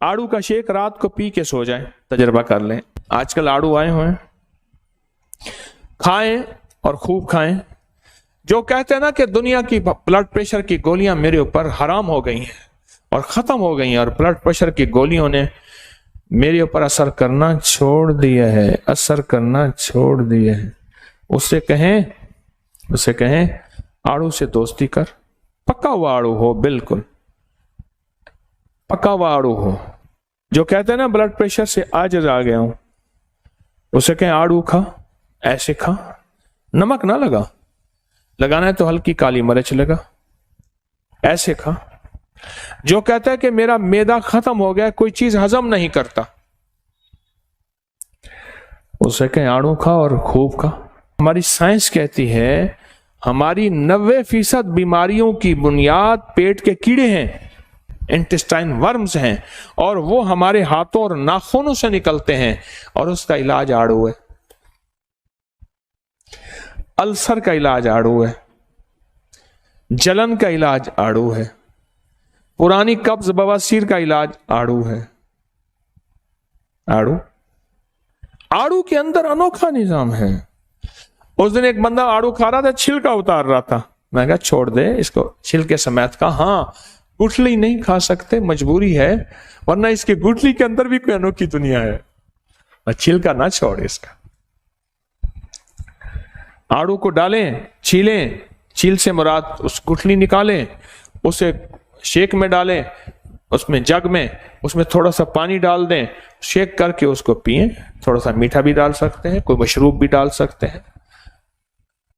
आड़ू का शेक रात को पी के सो जाए, तजर्बा कर लें। आजकल आड़ू आए हुए हैं, खाएं और खूब खाएं। जो कहते हैं ना कि दुनिया की ब्लड प्रेशर की गोलियां मेरे ऊपर हराम हो गई हैं और खत्म हो गई हैं, और ब्लड प्रेशर की गोलियों ने मेरे ऊपर असर करना छोड़ दिया है, असर करना छोड़ दिया है, उससे कहें आड़ू से दोस्ती कर। पका हुआ आड़ू हो, बिल्कुल पका हुआ आड़ू हो। जो कहते हैं ना ब्लड प्रेशर से आजिज आ गया हूं, उसे कहें आड़ू खा, ऐसे खा, नमक ना लगाना है तो हल्की काली मिर्च लगा, ऐसे खा। जो कहता है कि मेरा मैदा खत्म हो गया, कोई चीज हजम नहीं करता, उसे कहें आड़ू खा और खूब खा। हमारी साइंस कहती है हमारी 90% बीमारियों की बुनियाद पेट के कीड़े हैं, इंटेस्टाइन वर्म्स हैं, और वो हमारे हाथों और नाखूनों से निकलते हैं, और उसका इलाज आड़ू है। अल्सर का इलाज आड़ू है, जलन का इलाज आड़ू है, पुरानी कब्ज बवासीर का इलाज आड़ू है। आड़ू के अंदर अनोखा निजाम है। उस दिन एक बंदा आड़ू खा रहा था, छिलका उतार रहा था। मैं कहा छोड़ दे इसको छिलके समेत का। हाँ, गुठली नहीं खा सकते, मजबूरी है, वरना इसके गुठली के अंदर भी कोई अनोखी दुनिया है। छिलका ना छोड़ इसका। आड़ू को डालें, छीलें, छील से मुराद उस गुठली निकालें, उसे शेक में डालें, उसमें जग में, उसमें थोड़ा सा पानी डाल दें, शेक करके उसको पिएं। थोड़ा सा मीठा भी डाल सकते हैं, कोई मशरूब भी डाल सकते हैं।